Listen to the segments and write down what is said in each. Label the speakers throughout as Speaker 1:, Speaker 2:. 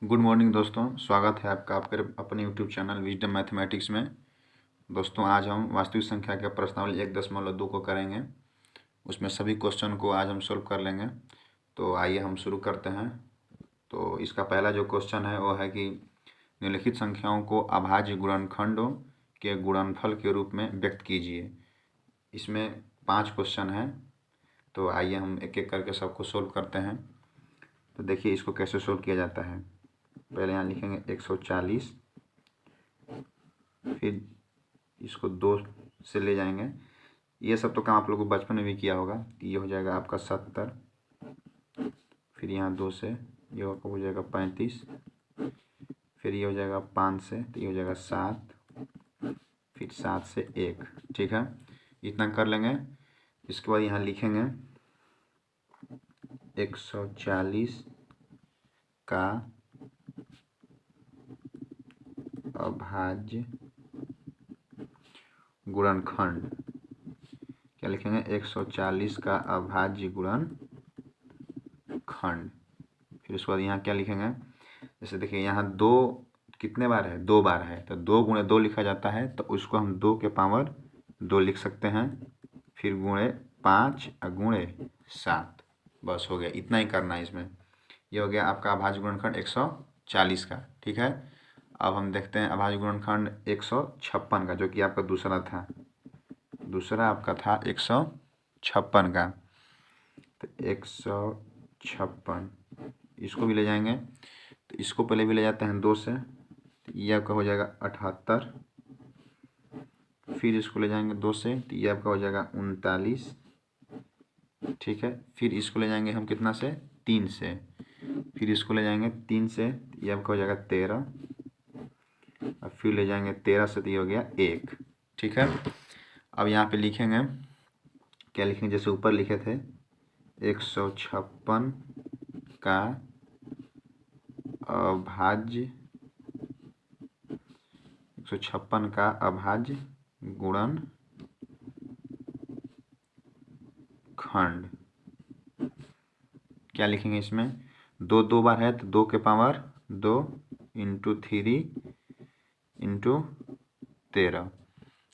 Speaker 1: Good morning दोस्तों, स्वागत है आपका आपके अपने यूट्यूब चैनल विजडम मैथमेटिक्स में। दोस्तों आज हम वास्तविक संख्या के प्रश्नावली 1.2 को करेंगे। उसमें सभी क्वेश्चन को आज हम सोल्व कर लेंगे। तो आइए हम शुरू करते हैं। तो इसका पहला जो क्वेश्चन है वो है कि निम्नलिखित संख्याओं को अभाज्य गुणनखंडों के गुणनफल के रूप में व्यक्त कीजिए। इसमें 5 क्वेश्चन हैं। तो आइए हम एक एक करके सबको सोल्व करते हैं। तो देखिए इसको कैसे सोल्व किया जाता है। पहले यहाँ लिखेंगे 140, फिर इसको 2 से ले जाएंगे। ये सब तो काम आप लोगों को बचपन में भी किया होगा। ये हो जाएगा आपका 70, फिर यहाँ 2 से ये हो जाएगा 35, फिर ये हो जाएगा 5 से तो ये हो जाएगा 7, फिर 7 से 1। ठीक है, इतना कर लेंगे। इसके बाद यहाँ लिखेंगे 140 का अभाज्य गुणनखंड। क्या लिखेंगे? 140 का अभाज्य गुणनखंड। फिर उसके बाद यहाँ क्या लिखेंगे? जैसे देखिए यहाँ 2 कितने बार है? 2 बार है, तो 2 गुणे 2 लिखा जाता है, तो उसको हम 2 के पावर 2 लिख सकते हैं। फिर गुणे 5 और गुणे 7। बस हो गया, इतना ही करना है इसमें। ये हो गया आपका अभाज्य गुणनखंड 140 का। ठीक है, अब हम देखते हैं अभाज्य गुणनखंड 156 का, जो कि आपका दूसरा था। दूसरा आपका था 156 का। तो 156 इसको भी ले जाएंगे। तो इसको पहले भी ले जाते हैं 2 से, तो ये आपका हो जाएगा 78। फिर इसको ले जाएंगे 2 से, तो ये आपका हो जाएगा 39। ठीक है, फिर इसको ले जाएंगे हम कितना से? 3 से। फिर इसको ले जाएंगे 3 से, तो ये आपका हो जाएगा 13। और फिर ले जाएंगे 13 से, तो ये हो गया 1। ठीक है, अब यहाँ पे लिखेंगे, क्या लिखेंगे? जैसे ऊपर लिखे थे 156 का अभाज्य 156 का अभाज्य गुणनखंड। क्या लिखेंगे इसमें? 2 2 बार है, तो 2 के पावर 2 इंटू 3 इंटू 13।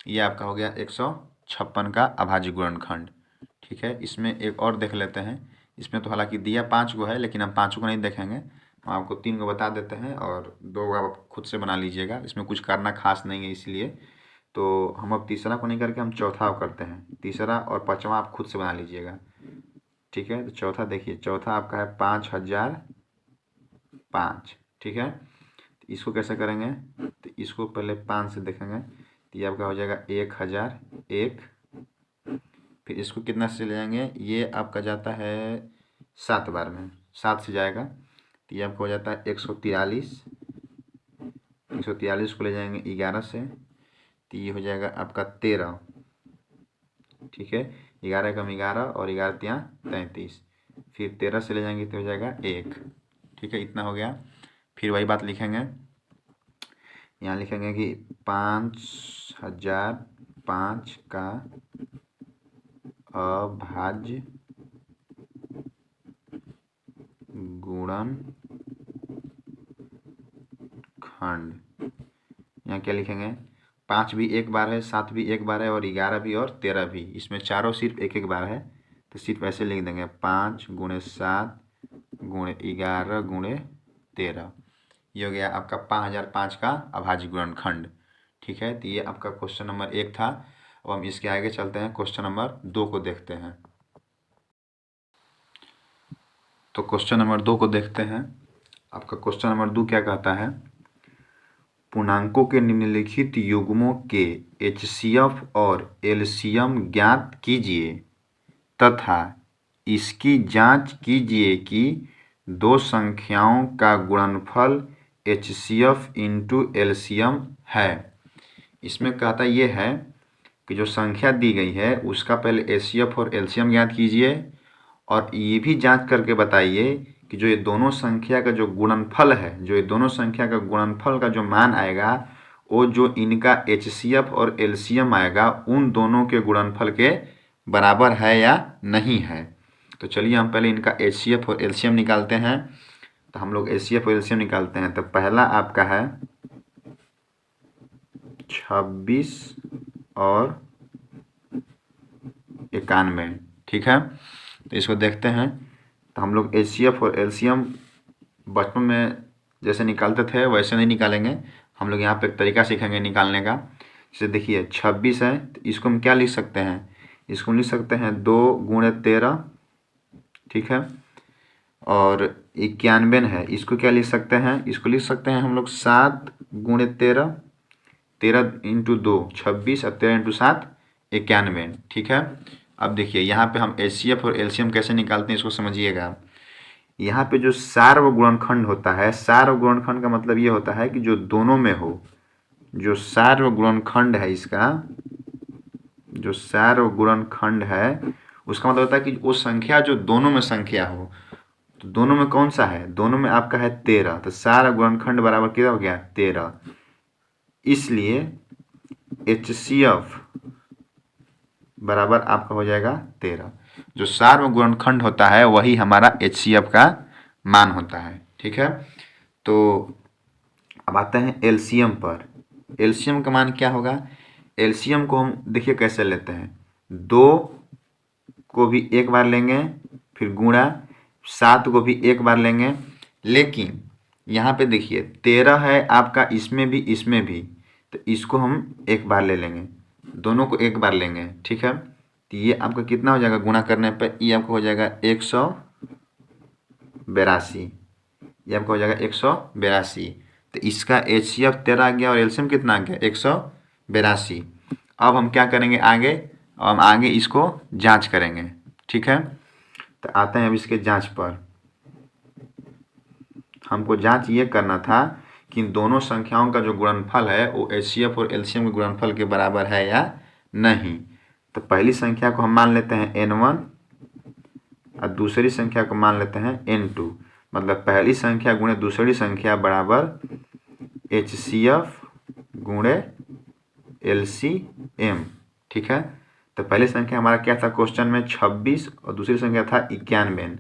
Speaker 1: ये आपका हो गया 156 का अभाज्य गुणनखंड। ठीक है, इसमें एक और देख लेते हैं। इसमें तो हालांकि दिया 5 गो है, लेकिन हम 5 को नहीं देखेंगे। हम आपको 3 को बता देते हैं और 2 को आप खुद से बना लीजिएगा। इसमें कुछ करना खास नहीं है, इसलिए तो हम अब तीसरा को नहीं करके हम चौथा करते हैं। तीसरा और पाँचवा आप खुद से बना लीजिएगा। ठीक है, तो चौथा देखिए, चौथा आपका है 5005। ठीक है, तो इसको कैसे करेंगे? तो इसको पहले 5 से देखेंगे, तो ये आपका हो जाएगा 1001। फिर इसको कितना से ले जाएंगे? ये आपका जाता है 7 बार में, 7 से जाएगा, तो ये आपका हो जाता है 143। 143 को ले जाएंगे 11 से, तो ये हो जाएगा आपका 13। ठीक है, 11 कम 11 और 11 तियाँ 33। फिर 13 से ले जाएंगे तो हो जाएगा 1। ठीक है, इतना हो गया। फिर वही बात लिखेंगे, यहाँ लिखेंगे कि 5005 का अभाज्य गुणनखंड। यहाँ क्या लिखेंगे? 5 भी 1 बार है, 7 भी 1 बार है, और 11 भी और 13 भी। इसमें चारों सिर्फ 1 1 बार है, तो सिर्फ ऐसे लिख देंगे 5 गुणे 7 गुणे 11 गुणे 13। ये हो गया आपका 5005 का अभाज्य गुणनखंड। ठीक है, तो ये आपका क्वेश्चन नंबर 1 था। अब हम इसके आगे चलते हैं, क्वेश्चन नंबर 2 को देखते हैं। तो क्वेश्चन नंबर 2 को देखते हैं। आपका क्वेश्चन नंबर 2 क्या कहता है? पूर्णांकों के निम्नलिखित युग्मों के एचसीएफ और एलसीएम ज्ञात कीजिए तथा इसकी जांच कीजिए कि दो संख्याओं का गुणनफल एचसीएफ इंटू एलसीएम है। इसमें कहता ये है कि जो संख्या दी गई है उसका पहले एचसीएफ और एलसीएम ज्ञात कीजिए, और ये भी जांच करके बताइए कि जो ये दोनों संख्या का जो गुणनफल है, जो ये दोनों संख्या का गुणनफल का जो मान आएगा, वो जो इनका एचसीएफ और एलसीएम आएगा उन दोनों के गुणनफल के बराबर है या नहीं है। तो चलिए हम पहले इनका एचसीएफ और एलसीएम निकालते हैं। तो हम लोग HCF और LCM निकालते हैं। तो पहला आपका है 26 और 91, ठीक है। तो इसको देखते हैं। तो हम लोग HCF और LCM बचपन में जैसे निकालते थे वैसे नहीं निकालेंगे, हम लोग यहाँ पे एक तरीका सीखेंगे निकालने का। जैसे देखिए 26 है, तो इसको हम क्या लिख सकते हैं, इसको लिख सकते हैं 2 गुणे 13, ठीक है। और 91 है, इसको क्या लिख सकते हैं, इसको लिख सकते हैं हम लोग 7 गुणे 13, 13 इंटू 2 26 और 13 इंटू 7 91, ठीक है। अब देखिए यहाँ पे हम HCF और LCM कैसे निकालते हैं इसको समझिएगा। यहाँ पे जो सार्वगुणनखंड होता है, सार्वगुणनखंड का मतलब ये होता है कि जो दोनों में हो, जो सार्वगुणनखंड है इसका, जो सार्वगुणनखंड है उसका मतलब होता है कि वो संख्या जो दोनों में संख्या हो। तो दोनों में कौन सा है, दोनों में आपका है 13, तो सार्वगुणनखंड बराबर कितना हो गया 13। इसलिए HCF बराबर आपका हो जाएगा 13। जो सार्वगुणनखंड होता है वही हमारा HCF का मान होता है, ठीक है। तो अब आते हैं LCM पर। LCM का मान क्या होगा, LCM को हम देखिए कैसे लेते हैं, 2 को भी एक बार लेंगे, फिर गुणा 7 को भी एक बार लेंगे। लेकिन यहाँ पे देखिए 13 है आपका इसमें भी इसमें भी, तो इसको हम एक बार ले लेंगे, दोनों को एक बार लेंगे, ठीक है। तो ये आपका कितना हो जाएगा, गुणा करने पर ये आपको हो जाएगा 182, ये आपका हो जाएगा 182। तो इसका HCF 13 आ गया और LCM कितना आ गया 182। अब हम क्या करेंगे आगे, हम आगे इसको जांच करेंगे, ठीक है। तो आते हैं अब इसके जांच पर। हमको जांच ये करना था कि इन दोनों संख्याओं का जो गुणनफल है वो HCF और LCM के गुणनफल के बराबर है या नहीं। तो पहली संख्या को हम मान लेते हैं N1 और दूसरी संख्या को मान लेते हैं N2। मतलब पहली संख्या गुणे दूसरी संख्या बराबर HCF गुणे LCM, ठीक है। तो पहली संख्या हमारा क्या था क्वेश्चन में 26 और दूसरी संख्या था 91।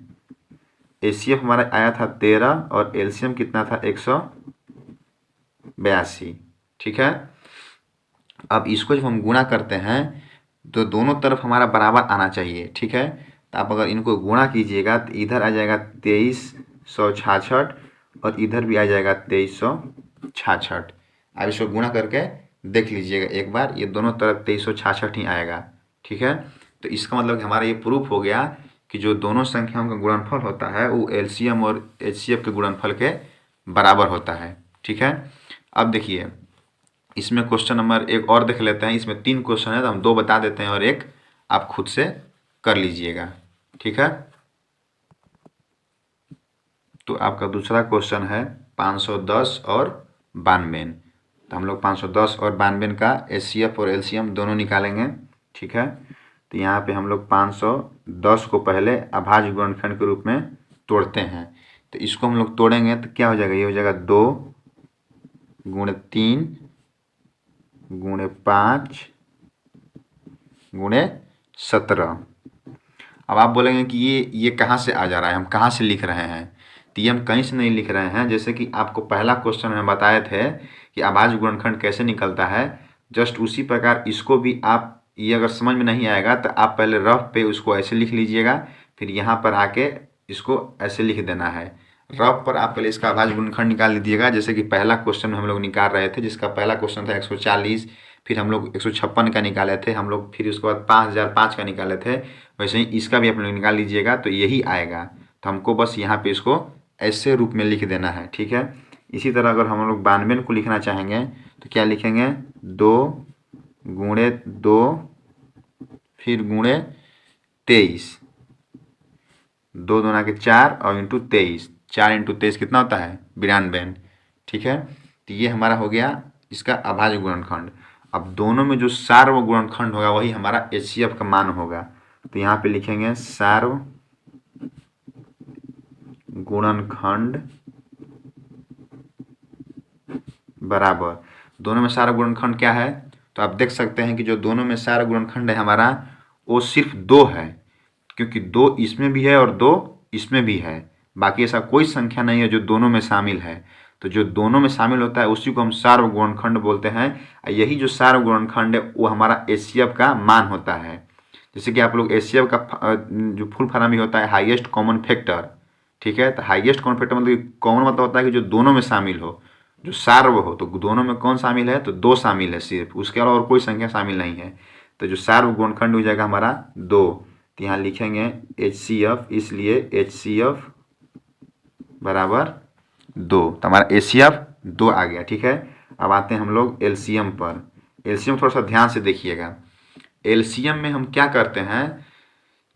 Speaker 1: HCF हमारा आया था 13 और LCM कितना था 182, ठीक है। अब इसको जब हम गुणा करते हैं तो दोनों तरफ हमारा बराबर आना चाहिए, ठीक है। तो आप अगर इनको गुणा कीजिएगा तो इधर आ जाएगा 2366 और इधर भी आ जाएगा 2366। अब इसको गुणा करके देख लीजिएगा एक बार, ये दोनों तरफ 2366 ही आएगा, ठीक है। तो इसका मतलब कि हमारा ये प्रूफ हो गया कि जो दोनों संख्याओं का गुणनफल होता है वो LCM और HCF के गुणनफल के बराबर होता है, ठीक है। अब देखिए इसमें क्वेश्चन नंबर एक और देख लेते हैं। इसमें 3 क्वेश्चन है तो हम 2 बता देते हैं और एक आप खुद से कर लीजिएगा, ठीक है। तो आपका दूसरा क्वेश्चन है 510 और 92। तो हम लोग 510 और 92 का HCF और LCM दोनों निकालेंगे, ठीक है। तो यहाँ पे हम लोग 510 को पहले अभाज्य गुणनखंड के रूप में तोड़ते हैं। तो इसको हम लोग तोड़ेंगे तो क्या हो जाएगा, ये हो जाएगा 2 गुणे 3 गुणे 5 गुणे 17। अब आप बोलेंगे कि ये कहाँ से आ जा रहा है, हम कहाँ से लिख रहे हैं। तो ये हम कहीं से नहीं लिख रहे हैं, जैसे कि आपको पहला क्वेश्चन में बताए थे कि अभाज्य गुणनखंड कैसे निकलता है, जस्ट उसी प्रकार इसको भी आप, ये अगर समझ में नहीं आएगा तो आप पहले रफ पे उसको ऐसे लिख लीजिएगा, फिर यहाँ पर आके इसको ऐसे लिख देना है। रफ पर आप पहले इसका अभाज्य गुणनखंड निकाल लीजिएगा, जैसे कि पहला क्वेश्चन में हम लोग निकाल रहे थे, जिसका पहला क्वेश्चन था 140, फिर हम लोग 156 का निकाले थे हम लोग, फिर उसके बाद 5005 का निकाले थे। वैसे ही इसका भी आप लोग निकाल लीजिएगा तो यही आएगा। तो हमको बस यहाँ पे इसको ऐसे रूप में लिख देना है, ठीक है। इसी तरह अगर हम लोग 92 को लिखना चाहेंगे तो क्या लिखेंगे, 2 गुणे 2 फिर गुणे 23, 2 दूना के 4 और इंटू 23, 4 इंटू 23 कितना होता है 92, ठीक है। तो ये हमारा हो गया इसका अभाज्य गुणनखंड। अब दोनों में जो सार्व गुणनखंड होगा वही हमारा HCF का मान होगा। तो यहाँ पे लिखेंगे सार्व गुणनखंड बराबर, दोनों में सारा गुणनखंड क्या है, तो आप देख सकते हैं कि जो दोनों में सारा गुणनखंड है हमारा वो सिर्फ 2 है, क्योंकि 2 इसमें भी है और 2 इसमें भी है। बाकी ऐसा कोई संख्या नहीं है जो दोनों में शामिल है। तो जो दोनों में शामिल होता है उसी को हम सार्वगुणनखंड बोलते हैं। यही जो सार्वगुणनखंड है वो हमारा एचसीएफ का मान होता है। जैसे कि आप लोग एचसीएफ का जो फुल फॉर्म भी होता है हाईएस्ट कॉमन फैक्टर, ठीक है। तो हाईएस्ट कॉमन फैक्टर मतलब कॉमन मतलब होता है कि जो दोनों में शामिल हो, जो सार्व हो। तो दोनों में कौन शामिल है, तो 2 शामिल है सिर्फ, उसके अलावा और कोई संख्या शामिल नहीं है। तो जो सार्वगुणनखंड हो जाएगा हमारा 2। तो यहाँ लिखेंगे HCF, इसलिए HCF बराबर 2। तो हमारा HCF 2 आ गया, ठीक है। अब आते हैं हम लोग एलसीएम पर। एलसीएम थोड़ा सा ध्यान से देखिएगा। एलसीएम में हम क्या करते हैं,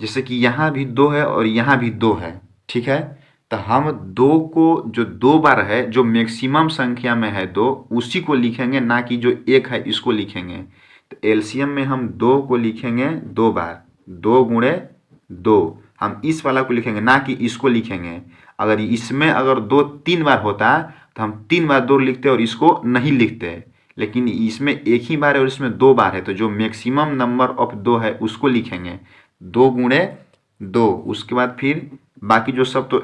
Speaker 1: जैसे कि यहाँ भी 2 है और यहाँ भी 2 है, ठीक है। तो हम 2 को जो 2 बार है, जो मैक्सिमम संख्या में है 2, उसी को लिखेंगे, ना कि जो 1 है इसको लिखेंगे। तो एलसीएम में हम 2 को लिखेंगे 2 बार, 2 गुणे 2। हम इस वाला को लिखेंगे, ना कि इसको लिखेंगे। अगर इसमें अगर 2 3 बार होता तो हम 3 बार 2 लिखते और इसको नहीं लिखते, लेकिन इसमें एक ही बार है और इसमें 2 बार है। तो जो मैक्सिमम नंबर ऑफ 2 है उसको लिखेंगे, 2 गुणे 2। उसके बाद फिर बाकी जो सब तो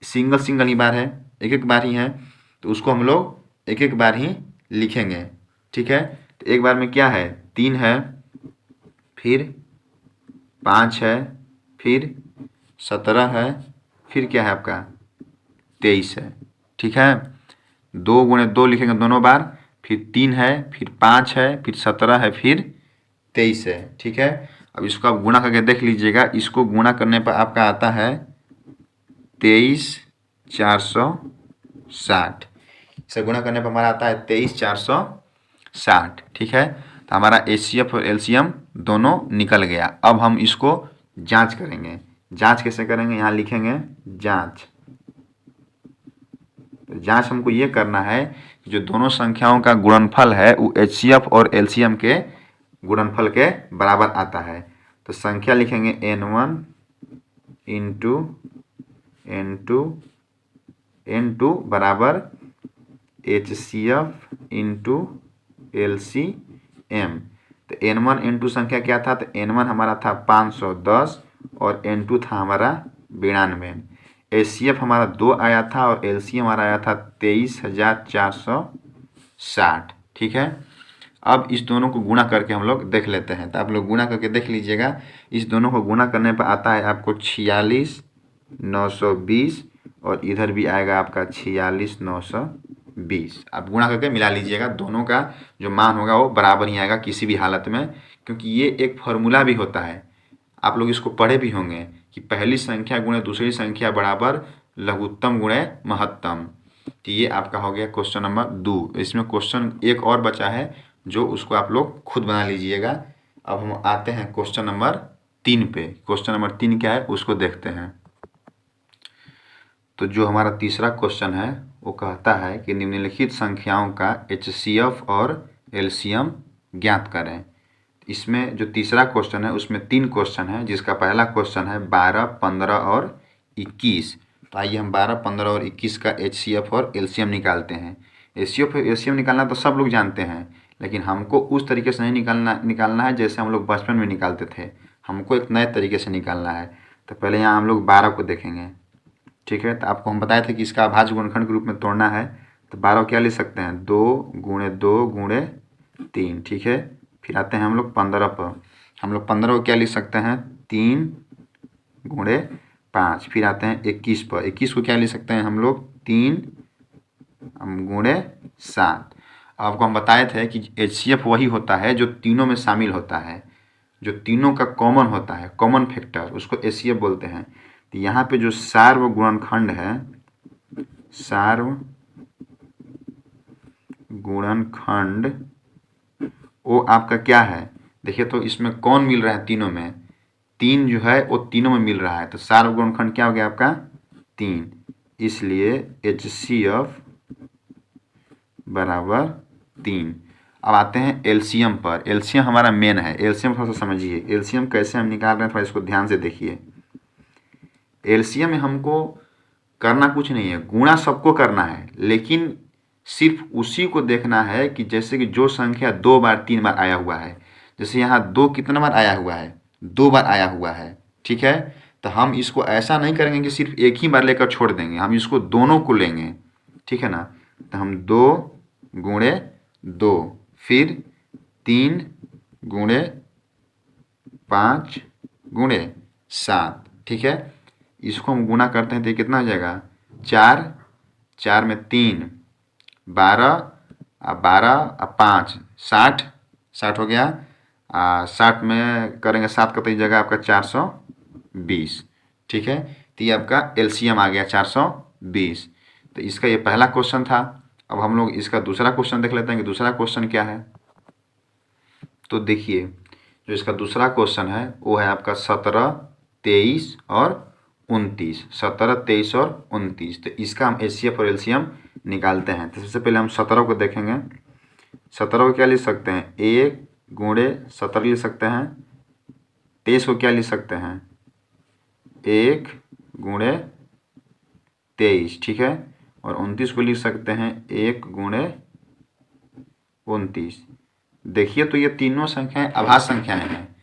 Speaker 1: सिंगल सिंगल ही बार है, एक एक बार ही है, तो उसको हम लोग एक एक बार ही लिखेंगे, ठीक है। तो एक बार में क्या है, 3 है, फिर 5 है, फिर 17 है, फिर क्या है आपका 23 है, ठीक है। 2 गुणे 2 लिखेंगे दोनों बार, फिर 3 है, फिर 5 है, फिर 17 है, फिर 23 है, ठीक है। अब इसको आप गुणा करके देख लीजिएगा। इसको गुणा करने पर आपका आता है 23,460। इसे गुणा करने पर हमारा आता है 23,460, ठीक है। तो हमारा एचसीएफ और एलसीएम दोनों निकल गया। अब हम इसको जांच करेंगे। जांच कैसे करेंगे, यहाँ लिखेंगे जांच। तो जांच हमको ये करना है कि जो दोनों संख्याओं का गुणनफल है वो एचसीएफ और एलसीएम के गुणनफल के बराबर आता है। तो संख्या लिखेंगे n1 इंटू n2 बराबर HCF इंटू LCM। तो n1 n2 संख्या क्या था, तो n1 हमारा था 510 और n2 था हमारा 92। HCF हमारा 2 आया था और LCM हमारा आया था 23,460, ठीक है। अब इस दोनों को गुणा करके हम लोग देख लेते हैं। तो आप लोग गुणा करके देख लीजिएगा। इस दोनों को गुणा करने पर आता है आपको 46,920 और इधर भी आएगा आपका 46,920। आप गुणा करके मिला लीजिएगा, दोनों का जो मान होगा वो बराबर ही आएगा किसी भी हालत में, क्योंकि ये एक फॉर्मूला भी होता है। आप लोग इसको पढ़े भी होंगे कि पहली संख्या गुणे दूसरी संख्या बराबर लघुत्तम गुणे महत्तम। तो ये आपका हो गया क्वेश्चन नंबर 2। इसमें क्वेश्चन एक और बचा है जो उसको आप लोग खुद बना लीजिएगा। अब हम आते हैं क्वेश्चन नंबर 3 पे। क्वेश्चन नंबर 3 क्या है उसको देखते हैं। तो जो हमारा तीसरा क्वेश्चन है वो कहता है कि निम्नलिखित संख्याओं का HCF और LCM ज्ञात करें। इसमें जो तीसरा क्वेश्चन है उसमें 3 क्वेश्चन है, जिसका पहला क्वेश्चन है 12, 15 और 21। तो आइए हम 12, 15 और 21 का HCF और LCM निकालते हैं। HCF और LCM निकालना तो सब लोग जानते हैं, लेकिन हमको उस तरीके से नहीं निकालना है जैसे हम लोग बचपन में निकालते थे। हमको एक नए तरीके से निकालना है। तो पहले यहाँ हम लोग 12 को देखेंगे, ठीक है। तो आपको हम बताए थे कि इसका अभाज्य गुणनखंड के रूप में तोड़ना है। तो 12 क्या लिख सकते हैं, 2 गुणे 2 गुणे 3, ठीक है। फिर आते हैं हम लोग 15 पर। हम लोग 15 को क्या लिख सकते हैं, 3 गुणे 5। फिर आते हैं 21 पर। 21 को क्या लिख सकते हैं हम लोग, 3 गुणे 7। आपको हम बताए थे कि HCF वही होता है जो तीनों में शामिल होता है, जो तीनों का कॉमन होता है, कॉमन फैक्टर, उसको HCF बोलते हैं। तो यहाँ पे जो सार्वगुणनखंड है, सार्वगुणनखंड वो आपका क्या है, देखिए तो इसमें कौन मिल रहा है, तीनों में 3 जो है वो तीनों में मिल रहा है। तो सार्वगुणनखंड क्या हो गया आपका 3, इसलिए HCF बराबर 3। अब आते हैं LCM पर। LCM हमारा मेन है। LCM थोड़ा सा समझिए, LCM कैसे हम निकाल रहे हैं, थोड़ा इसको ध्यान से देखिए। LCM में हमको करना कुछ नहीं है, गुणा सबको करना है, लेकिन सिर्फ उसी को देखना है कि जैसे कि जो संख्या 2 बार 3 बार आया हुआ है, जैसे यहाँ 2 कितना बार आया हुआ है, 2 बार आया हुआ है, ठीक है। तो हम इसको ऐसा नहीं करेंगे कि सिर्फ एक ही बार लेकर छोड़ देंगे, हम इसको दोनों को लेंगे, ठीक है ना। तो हम 2 गुणे 2, फिर 3 गुणे 5 गुणे 7, ठीक है। इसको हम गुना करते हैं तो ये कितना हो जाएगा 4, 4 में 3 12, 12 5 60, 60 हो गया। 60 में करेंगे 7 का तो ये जगह आपका 420, ठीक है। तो ये आपका एलसीएम आ गया 420। तो इसका ये पहला क्वेश्चन था। अब हम लोग इसका दूसरा क्वेश्चन देख लेते हैं कि दूसरा क्वेश्चन क्या है। तो देखिए जो इसका दूसरा क्वेश्चन है वो है आपका 17, 23 और 29, 17, 23 और 29। तो इसका हम एचसीएफ और एलसीएम निकालते हैं। तो सबसे पहले हम 17 को देखेंगे। 17 को क्या लिख सकते हैं 1 गुणे 17 लिख सकते हैं। 23 को क्या लिख सकते हैं 1 गुणे 23, ठीक है। और 29 को लिख सकते हैं 1 गुणे 29। देखिए तो ये तीनों संख्याएं अभाज्य संख्याएं हैं।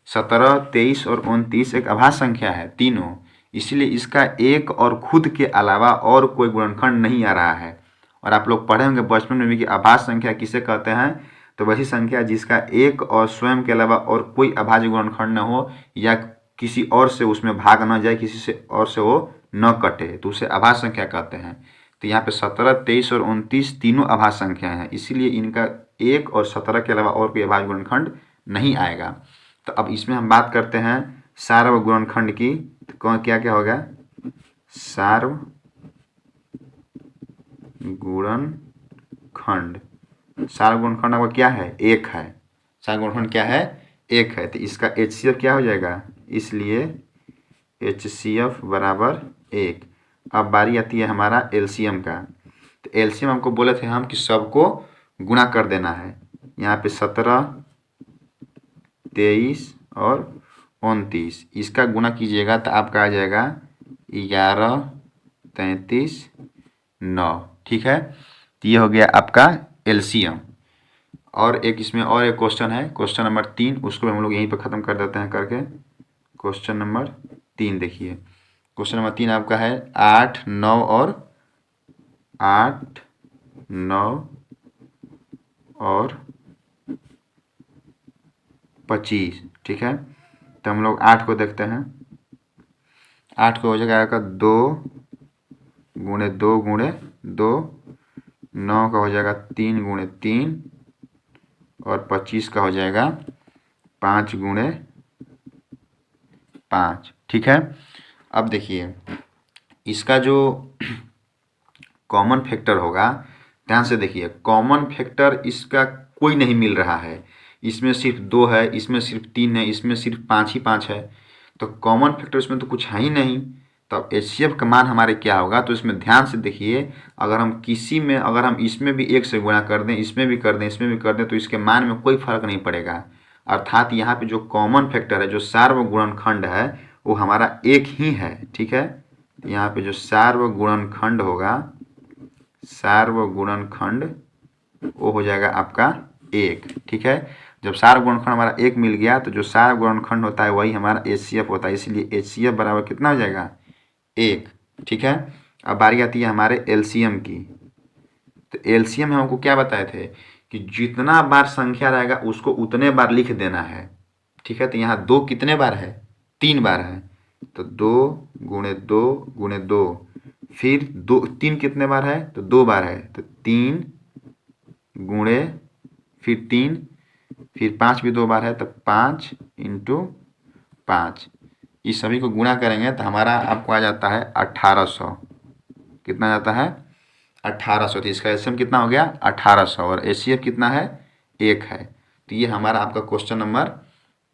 Speaker 1: 17, 23 और 29 एक अभाज्य संख्या है तीनों, इसलिए इसका एक और खुद के अलावा और कोई गुणनखंड नहीं आ रहा है। और आप लोग पढ़े होंगे बचपन में भी कि अभाज्य संख्या किसे कहते हैं, तो वही संख्या जिसका एक और स्वयं के अलावा और कोई अभाज्य गुणनखंड न हो या किसी और से उसमें भाग न जाए, किसी से और से वो न कटे, तो उसे अभाज्य संख्या कहते हैं। तो यहाँ पे 17, 23 और 29 तीनों अभाज्य संख्याएं हैं, इसीलिए इनका 1 और 17 के अलावा और कोई अभाज्य गुणनखंड नहीं आएगा। तो अब इसमें हम बात करते हैं सार्व गुणनखंड की। तो कौन क्या क्या होगा सार्व गुणनखंड। सार्व गुणनखंड आपका क्या है 1 है। सार्व गुणनखंड क्या है 1 है। तो इसका एचसीएफ क्या हो जाएगा, इसलिए एचसीएफ बराबर 1। अब बारी आती है हमारा एलसीएम का। तो एलसीएम हमको बोले थे हम कि सबको गुणा कर देना है। यहाँ पे 17, 23 और 29 इसका गुणा कीजिएगा तो आपका आ जाएगा 11, 33, 9, ठीक है। तो ये हो गया आपका एलसीएम। और एक इसमें और एक क्वेश्चन है, क्वेश्चन नंबर 3, उसको हम लोग यहीं पर ख़त्म कर देते हैं करके। क्वेश्चन नंबर 3 देखिए। क्वेश्चन नंबर 3 आपका है 8, 9 और 8, 9 और 25, ठीक है। तो हम लोग 8 को देखते हैं। 8 को हो जाएगा आपका 2 गुणे 2 गुणे 2, 9 का हो जाएगा 3 गुणे 3 और 25 का हो जाएगा 5 गुणे 5, ठीक है। अब देखिए इसका जो कॉमन फैक्टर होगा, ध्यान से देखिए, कॉमन फैक्टर इसका कोई नहीं मिल रहा है। इसमें सिर्फ 2 है, इसमें सिर्फ 3 है, इसमें सिर्फ 5 ही 5 है। तो कॉमन फैक्टर इसमें तो कुछ है ही नहीं। तो अब एचसीएफ का मान हमारे क्या होगा, तो इसमें ध्यान से देखिए, अगर हम किसी में अगर हम इसमें भी 1 से गुणा कर दें, इसमें भी कर दें, इसमें भी कर दें, तो इसके मान में कोई फर्क नहीं पड़ेगा। अर्थात यहाँ पे जो कॉमन फैक्टर है, जो सार्व गुणनखंड है, वो हमारा 1 ही है, ठीक है। यहाँ पे जो सार्व गुणनखंड होगा, सार्व गुणनखंड वो हो जाएगा आपका 1, ठीक है। जब सार्व गुणनखंड हमारा 1 मिल गया, तो जो सार्व गुणनखंड होता है वही हमारा एचसीएफ होता है, इसलिए एचसीएफ बराबर कितना हो जाएगा 1, ठीक है। अब बारी आती है हमारे एलसीएम की। तो एलसीएम में हमको क्या बताए थे कि जितना बार संख्या रहेगा उसको उतने बार लिख देना है, ठीक है। तो यहाँ 2 कितने बार है 3 बार है, तो 2 गुणे 2 गुणे 2, फिर 2 3 कितने बार है, तो 2 बार है, तो 3 गुणे फिर 3, फिर 5 भी 2 बार है, तो 5 × 5। इस सभी को गुणा करेंगे तो हमारा आपको आ जाता है 1800। कितना जाता है 1800। तो इसका एचसीएफ कितना हो गया 1800 और एचसीएफ कितना है 1 है। तो ये हमारा आपका क्वेश्चन नंबर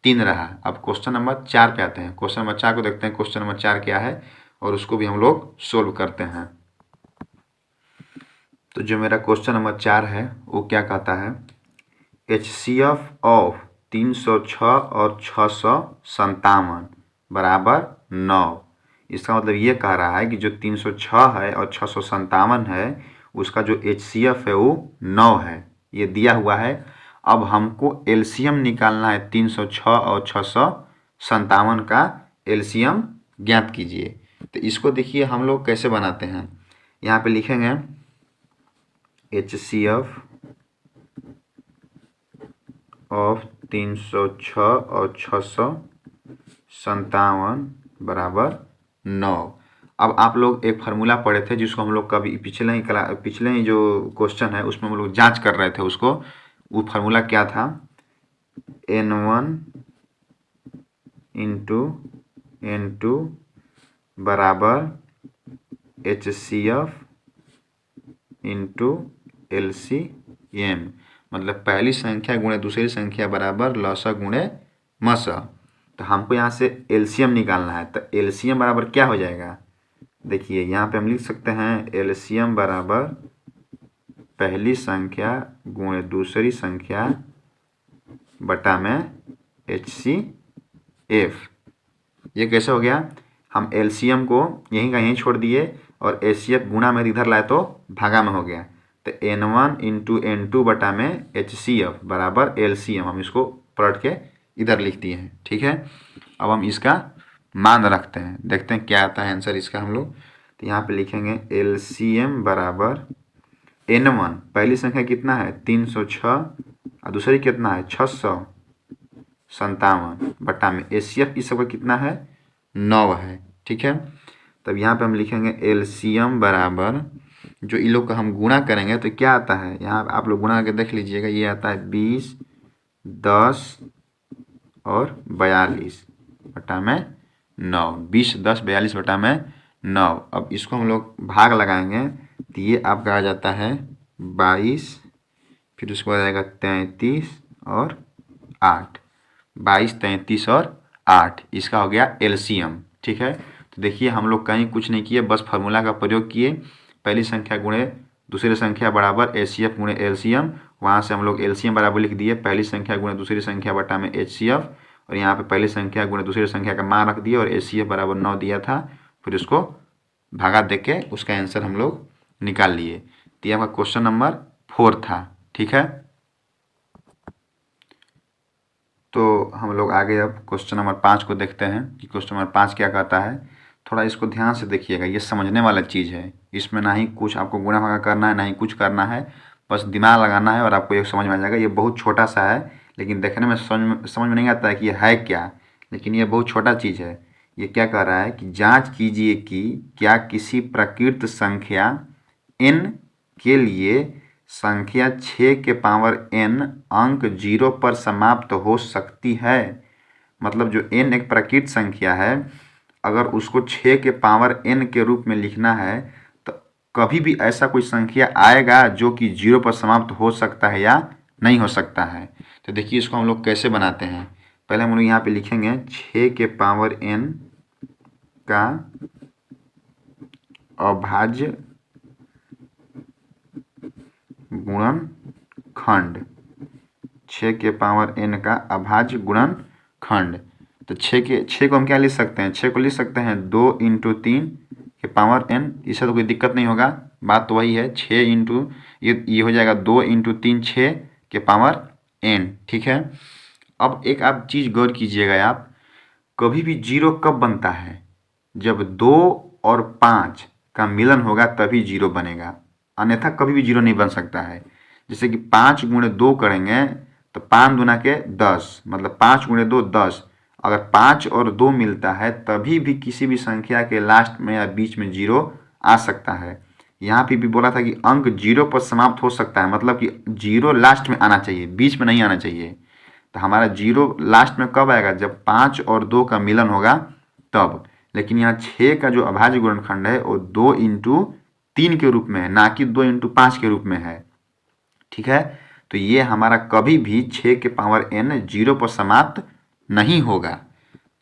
Speaker 1: 3 रहा। अब क्वेश्चन नंबर 4 पे आते हैं। क्वेश्चन नंबर 4 को देखते हैं, क्वेश्चन नंबर 4 क्या है और उसको भी हम लोग सोल्व करते हैं। तो जो मेरा क्वेश्चन नंबर 4 है वो क्या कहता है, एचसीएफ ऑफ 306 और 657 बराबर 9। इसका मतलब ये कह रहा है कि जो 306 है और 657 है उसका जो एचसीएफ है वो 9 है, ये दिया हुआ है। अब हमको एलसीएम निकालना है 306 और 657 का एलसीएम ज्ञात कीजिए। तो इसको देखिए हम लोग कैसे बनाते हैं, यहाँ पे लिखेंगे HCF ऑफ 306 और 657 बराबर 9। अब आप लोग एक फार्मूला पढ़े थे जिसको हम लोग कभी पिछले ही जो क्वेश्चन है उसमें हम लोग जांच कर रहे थे उसको। वो फार्मूला क्या था, N1 इंटू N2 बराबर HCF इंटू LCM, मतलब पहली संख्या गुणे दूसरी संख्या बराबर लसा गुणे मसा। तो हमको यहाँ से LCM निकालना है, तो LCM बराबर क्या हो जाएगा, देखिए यहाँ पे हम लिख सकते हैं LCM बराबर पहली संख्या गुणे दूसरी संख्या बटा में HCF। ये कैसे हो गया, हम LCM को यहीं का यहीं छोड़ दिए और HCF गुणा में इधर लाए तो भागा में हो गया। तो N1 इंटू N2 बटा में HCF बराबर LCM, हम इसको पलट के इधर लिख दिए हैं। ठीक है, अब हम इसका मान रखते हैं, देखते हैं क्या आता है आंसर इसका हम लोग। तो यहाँ पे लिखेंगे LCM बराबर N1 पहली संख्या कितना है 306 और दूसरी कितना है 657 बटा में HCF इस सबका कितना है 9 है। ठीक है, तब यहाँ पे हम लिखेंगे LCM बराबर, जो इन लोग का हम गुणा करेंगे तो क्या आता है, यहाँ आप लोग गुणा करके देख लीजिएगा, ये आता है 20, 10 और 42 बटा में 9, 20, 10, 42 बटा में 9। अब इसको हम लोग भाग लगाएंगे तो ये आपका आ जाता है 22, फिर उसके बाद आएगा 33 और 8, 22, 33 और 8, इसका हो गया LCM। ठीक है, तो देखिए हम लोग कहीं कुछ नहीं किए, बस फार्मूला का प्रयोग किए, पहली संख्या गुणे दूसरी संख्या बराबर HCF गुणे LCM, वहाँ से हम लोग LCM बराबर लिख दिए पहली संख्या गुणे दूसरी संख्या बटा में HCF, और यहाँ पे पहली संख्या गुणे दूसरी संख्या का मान रख दिया और HCF बराबर 9 दिया था, फिर उसको भागा दे के उसका आंसर हम लोग निकाल लिए। तो ये आपका क्वेश्चन नंबर 4 था। ठीक है, तो हम लोग आगे अब क्वेश्चन नंबर 5 को देखते हैं कि क्वेश्चन नंबर 5 क्या कहता है। थोड़ा इसको ध्यान से देखिएगा, ये समझने वाला चीज़ है, इसमें ना ही कुछ आपको गुणा भागा करना है ना ही कुछ करना है, बस दिमाग लगाना है और आपको ये समझ में आ जाएगा। ये बहुत छोटा सा है, लेकिन देखने में समझ में नहीं आता है कि ये है क्या, लेकिन ये बहुत छोटा चीज़ है। ये क्या कह रहा है कि जाँच कीजिए कि क्या किसी प्रकृत संख्या n के लिए संख्या 6 के पावर n अंक 0 पर समाप्त हो सकती है। मतलब जो n एक प्रकृत संख्या है, अगर उसको 6 के पावर n के रूप में लिखना है तो कभी भी ऐसा कोई संख्या आएगा जो कि 0 पर समाप्त हो सकता है या नहीं हो सकता है। तो देखिए इसको हम लोग कैसे बनाते हैं, पहले हम लोग यहाँ पे लिखेंगे 6 के पावर n का अभाज्य गुणनखंड, 6 के पावर n का अभाज्य गुणनखंड। तो 6 को हम क्या लिख सकते हैं, 6 को लिख सकते हैं 2 इंटू 3 के पावर n, इससे तो कोई दिक्कत नहीं होगा, बात तो वही है 6 इंटू ये हो जाएगा 2 इंटू 3 6 के पावर n। ठीक है, अब एक आप चीज़ गौर कीजिएगा, आप कभी भी 0 कब बनता है, जब 2 और 5 का मिलन होगा तभी 0 बनेगा, अन्यथा कभी भी 0 नहीं बन सकता है। जैसे कि 5 गुणे 2 करेंगे तो 5 दूना के 10, मतलब 5 गुणे 2 10, अगर 5 और 2 मिलता है तभी भी किसी भी संख्या के लास्ट में या बीच में 0 आ सकता है। यहाँ पे भी बोला था कि अंक 0 पर समाप्त हो सकता है, मतलब कि 0 लास्ट में आना चाहिए, बीच में नहीं आना चाहिए। तो हमारा 0 लास्ट में कब आएगा, जब 5 और 2 का मिलन होगा तब। लेकिन यहाँ 6 का जो अभाज्य गुणनखंड है वो 2 इंटू 3 के रूप में है, ना कि 2 इंटू 5 के रूप में है। ठीक है, तो ये हमारा कभी भी 6 के पावर n 0 पर समाप्त नहीं होगा।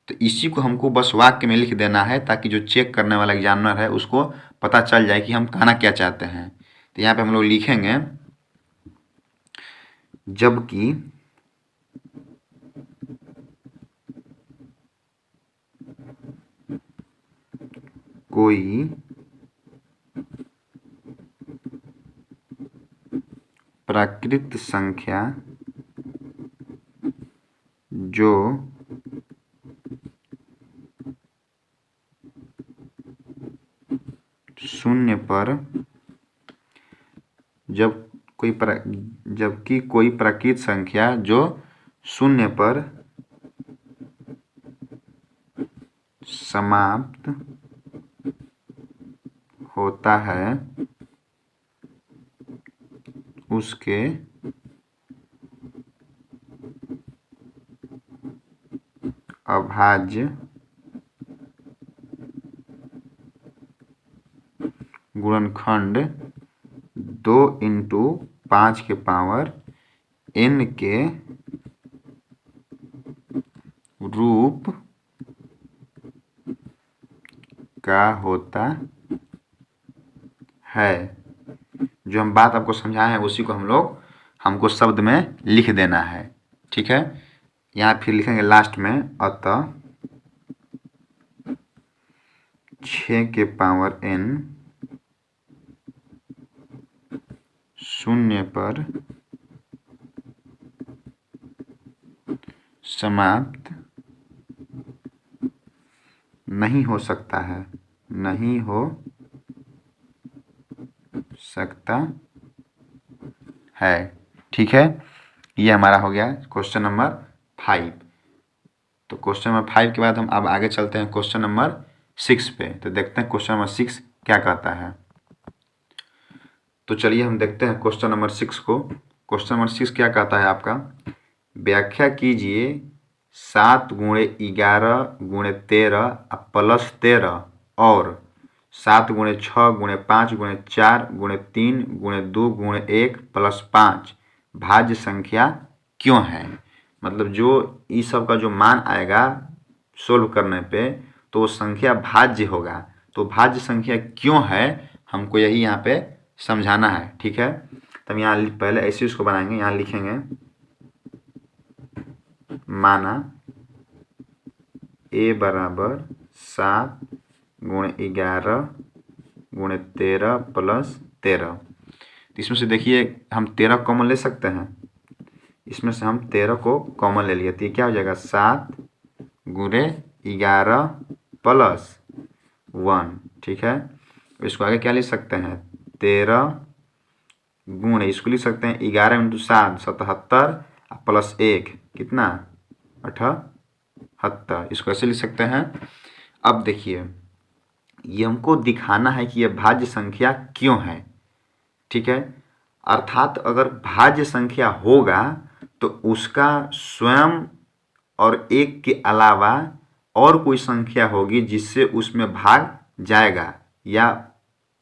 Speaker 1: तो इसी को हमको बस वाक्य में लिख देना है ताकि जो चेक करने वाला एग्जामिनर है उसको पता चल जाए कि हम कहना क्या चाहते हैं। तो यहाँ पे हम लोग लिखेंगे जबकि कोई प्राकृत संख्या जो शून्य पर जबकि कोई प्राकृत संख्या जो शून्य पर समाप्त होता है उसके अभाज्य गुणनखंड 2 × 5 के पावर n के रूप का होता है। जो हम बात आपको समझाए हैं उसी को हमको शब्द में लिख देना है। ठीक है, यहाँ फिर लिखेंगे लास्ट में, अतः 6 के पावर n शून्य पर समाप्त नहीं हो सकता है, नहीं हो सकता है। ठीक है, ये हमारा हो गया क्वेश्चन नंबर 5। तो क्वेश्चन नंबर 5 के बाद हम अब आगे चलते हैं क्वेश्चन नंबर 6 पे। तो देखते हैं क्वेश्चन नंबर 6 क्या कहता है। तो चलिए हम देखते हैं क्वेश्चन नंबर 6 को। क्वेश्चन नंबर 6 क्या कहता है आपका, व्याख्या कीजिए 7 × 11 × 13 प्लस 13 और 7 × 6 × 5 × 4 × 3 × 2 × 1 प्लस 5 भाज्य संख्या क्यों है। मतलब जो इस सब का जो मान आएगा सोल्व करने पे तो वो संख्या भाज्य होगा। तो भाज्य संख्या क्यों है हमको यही यहाँ पे समझाना है। ठीक है, तब यहाँ पहले ऐसे उसको बनाएंगे, यहाँ लिखेंगे माना a बराबर 7 × 11 × 13 प्लस 13। तो इसमें से देखिए हम 13 कॉमन ले सकते हैं, इसमें से हम 13 को कॉमन ले लिए तो ये क्या हो जाएगा 7 × 11 प्लस 1। ठीक है, इसको आगे क्या लिख सकते हैं 13 गुणे, इसको लिख सकते हैं 11 × 7 77 प्लस 1 कितना 78। इसको ऐसे लिख सकते हैं। अब देखिए ये हमको दिखाना है कि यह भाज्य संख्या क्यों है। ठीक है, अर्थात अगर भाज्य संख्या होगा तो उसका स्वयं और एक के अलावा और कोई संख्या होगी जिससे उसमें भाग जाएगा या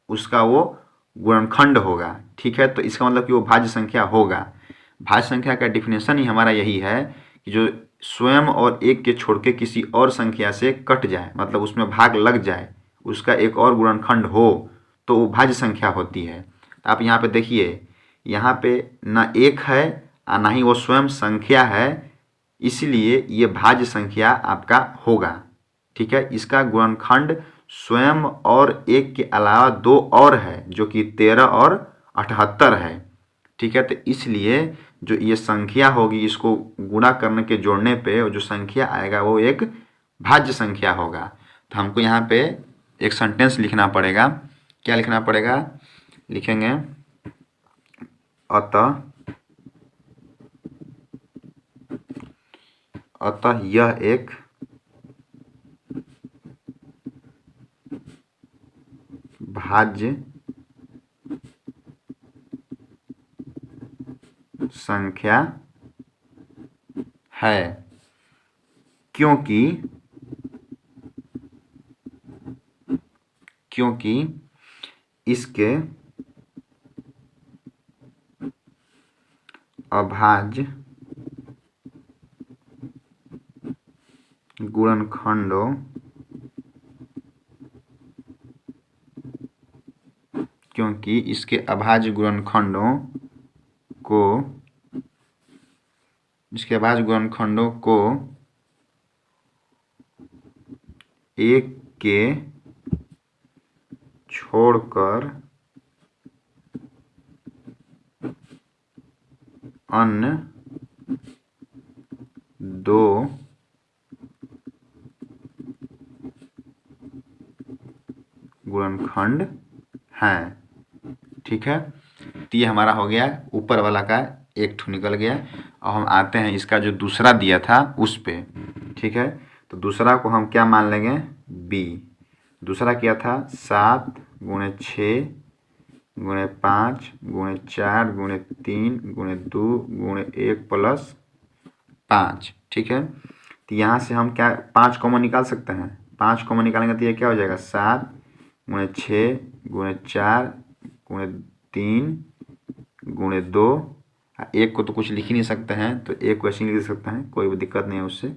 Speaker 1: उसका वो गुणनखंड होगा। ठीक है, तो इसका मतलब कि वो भाज्य संख्या होगा। भाज्य संख्या का डेफिनेशन ही हमारा यही है कि जो स्वयं और एक के छोड़ के किसी और संख्या से कट जाए, मतलब उसमें भाग लग जाए, उसका एक और गुणनखंड हो तो वो भाज्य संख्या होती है। आप यहाँ पे देखिए, यहाँ पे ना एक है और ना ही वो स्वयं संख्या है, इसलिए ये भाज्य संख्या आपका होगा। ठीक है, इसका गुणनखंड स्वयं और एक के अलावा 2 और है जो कि 13 और 78 है। ठीक है, तो इसलिए जो ये संख्या होगी इसको गुणा करने के जोड़ने पे जो संख्या आएगा वो एक भाज्य संख्या होगा। तो हमको यहाँ पे एक सेंटेंस लिखना पड़ेगा। क्या लिखना पड़ेगा, लिखेंगे अतः यह एक भाज्य संख्या है क्योंकि इसके अभाज्य गुणनखंडों को एक के छोड़कर अन्य 2 गुणनखंड हैं। ठीक है, तो ये हमारा हो गया ऊपर वाला का एक ठो निकल गया। और हम आते हैं इसका जो दूसरा दिया था उस पे। ठीक है, तो दूसरा को हम क्या मान लेंगे, बी। दूसरा क्या था, 7 गुणे 6 गुणे 5 गुणे 4 गुणे 3 गुणे 2 गुणे 1 प्लस 5। ठीक है, तो यहाँ से हम क्या 5 कॉमन निकाल सकते हैं। 5 कॉमन निकालेंगे तो ये क्या हो जाएगा, 7 गुणे 6 गुणे 4 गुणे 3 गुणे 2। एक को तो कुछ लिख ही नहीं सकते हैं, तो एक को ऐसे लिख सकते हैं, कोई भी दिक्कत नहीं है उससे।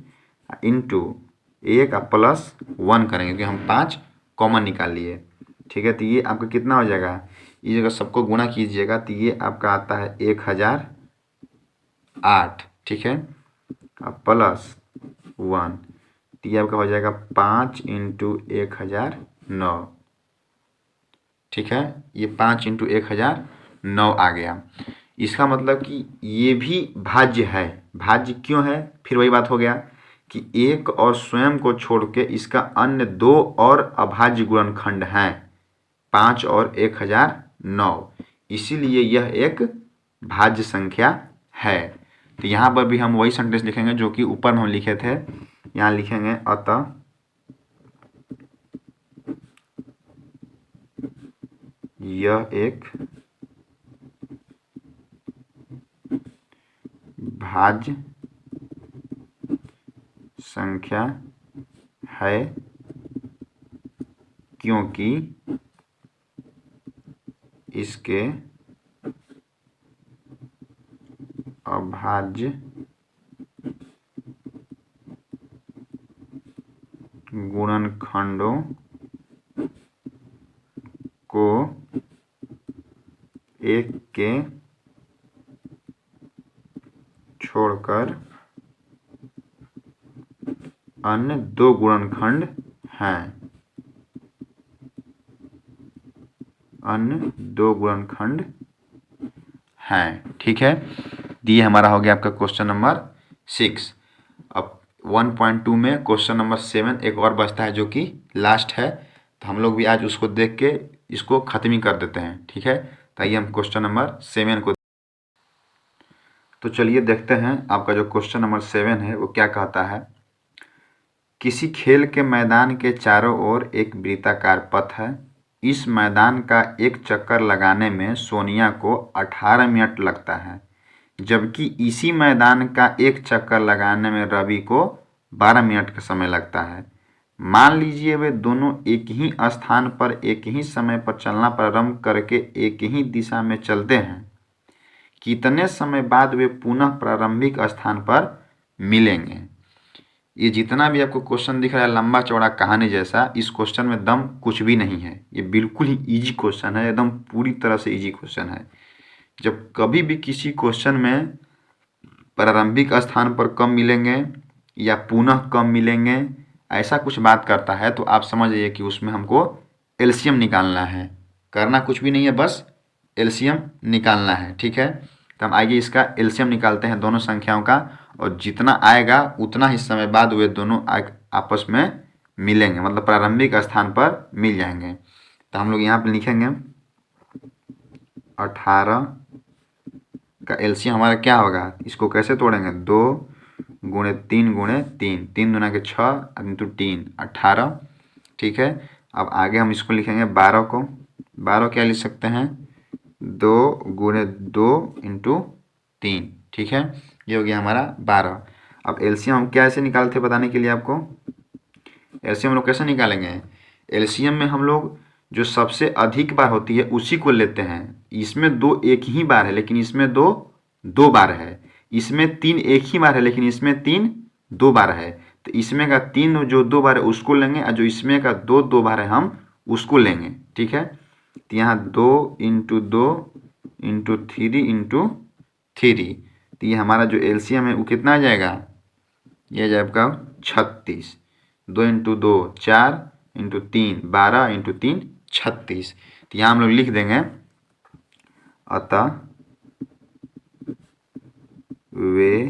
Speaker 1: इंटू एक प्लस 1 करेंगे क्योंकि हम 5 कॉमन निकाल लिए। ठीक है, तो ये आपका कितना हो जाएगा, ये जगह सबको गुणा कीजिएगा तो ये आपका आता है 1008। ठीक है, अब प्लस 1, तो ये आपका हो जाएगा 5 इंटू 1009। ठीक है, ये 5 इंटू 1009 आ गया। इसका मतलब कि ये भी भाज्य है। भाज्य क्यों है, फिर वही बात हो गया कि एक और स्वयं को छोड़ के इसका अन्य 2 और अभाज्य गुणनखंड हैं, 5 और 1009, इसीलिए यह एक भाज्य संख्या है। तो यहाँ पर भी हम वही सेंटेंस लिखेंगे जो कि ऊपर में हम लिखे थे। यहाँ लिखेंगे अतः यह एक भाज्य संख्या है क्योंकि इसके अभाज्य गुणनखंडों को एक के छोड़कर अन्य 2 गुणनखंड हैं। अन्य 2 गुणनखंड हैं। ठीक है, ये हमारा हो गया आपका क्वेश्चन नंबर 6। अब 1.2 में क्वेश्चन नंबर 7 एक और बचता है जो कि लास्ट है, तो हम लोग भी आज उसको देख के इसको ख़त्म ही कर देते हैं। ठीक है, तो आइए हम क्वेश्चन नंबर 7 को, तो चलिए देखते हैं आपका जो क्वेश्चन नंबर 7 है वो क्या कहता है। किसी खेल के मैदान के चारों ओर एक वृत्ताकार पथ है। इस मैदान का एक चक्कर लगाने में सोनिया को 18 मिनट लगता है, जबकि इसी मैदान का एक चक्कर लगाने में रवि को 12 मिनट का समय लगता है। मान लीजिए वे दोनों एक ही स्थान पर एक ही समय पर चलना प्रारंभ करके एक ही दिशा में चलते हैं। कितने समय बाद वे पुनः प्रारंभिक स्थान पर मिलेंगे। ये जितना भी आपको क्वेश्चन दिख रहा है लंबा चौड़ा कहानी जैसा, इस क्वेश्चन में दम कुछ भी नहीं है। ये बिल्कुल ही इजी क्वेश्चन है, एकदम पूरी तरह से इजी क्वेश्चन है। जब कभी भी किसी क्वेश्चन में प्रारंभिक स्थान पर कब मिलेंगे या पुनः कब मिलेंगे ऐसा कुछ बात करता है, तो आप समझ जाइए कि उसमें हमको एलसीएम निकालना है। करना कुछ भी नहीं है, बस एलसीएम निकालना है। ठीक है, तो हम आइए इसका एलसीएम निकालते हैं दोनों संख्याओं का, और जितना आएगा उतना ही समय बाद वे दोनों आपस में मिलेंगे, मतलब प्रारंभिक स्थान पर मिल जाएंगे। तो हम लोग यहाँ पर लिखेंगे 18 का एलसीएम हमारा क्या होगा, इसको कैसे तोड़ेंगे, 2 गुणे 3 गुणे 3, 3 दूना के 6 इंटू 3 18। ठीक है, अब आगे हम इसको लिखेंगे 12 को। 12 क्या लिख सकते हैं, 2 गुणे 2 इंटू 3। ठीक है, ये हो गया हमारा 12। अब एलसीएम हम कैसे निकालते बताने के लिए आपको, एलसीएम हम लोग कैसे निकालेंगे। एलसीएम में हम लोग जो सबसे अधिक बार होती है उसी को लेते हैं। इसमें 2 एक ही बार है लेकिन इसमें 2 बार है। इसमें 3 एक ही बार है लेकिन इसमें 3 2 बार है। तो इसमें का 3 जो 2 बार है उसको लेंगे, और जो इसमें का 2 बार है हम उसको लेंगे। ठीक है, तो यहाँ 2 इंटू 2 इंटू 3 इंटू 3, तो ये हमारा जो एलसीएम है वो कितना आ जाएगा, ये आ जाएगा 36। 2 इंटू 2 4 इंटू 3 12 इंटू 3 36। तो यहाँ हम लोग लिख देंगे अतः वे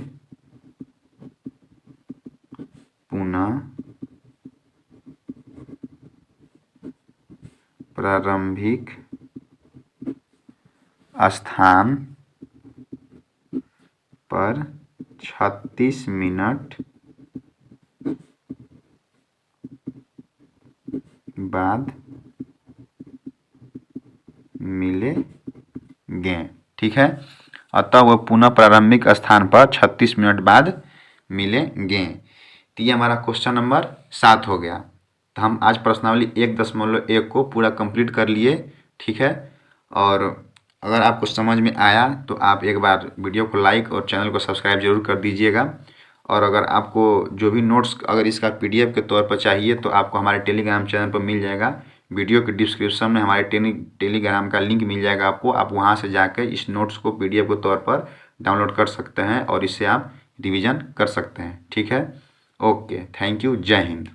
Speaker 1: पुनः प्रारंभिक स्थान पर 36 मिनट बाद मिलेंगे। ठीक है, अतः वह पुनः प्रारंभिक स्थान पर 36 मिनट बाद मिलेंगे। तो ये हमारा क्वेश्चन नंबर 7 हो गया। तो हम आज प्रश्नावली 1.1 को पूरा कंप्लीट कर लिए। ठीक है, और अगर आपको समझ में आया तो आप एक बार वीडियो को लाइक और चैनल को सब्सक्राइब जरूर कर दीजिएगा। और अगर आपको जो भी नोट्स अगर इसका PDF के तौर पर चाहिए तो आपको हमारे टेलीग्राम चैनल पर मिल जाएगा। वीडियो के डिस्क्रिप्शन में हमारे टेलीग्राम का लिंक मिल जाएगा आपको। आप वहां से जाकर इस नोट्स को PDF के तौर पर डाउनलोड कर सकते हैं और इससे आप रिवीजन कर सकते हैं। ठीक है, ओके, थैंक यू, जय हिंद।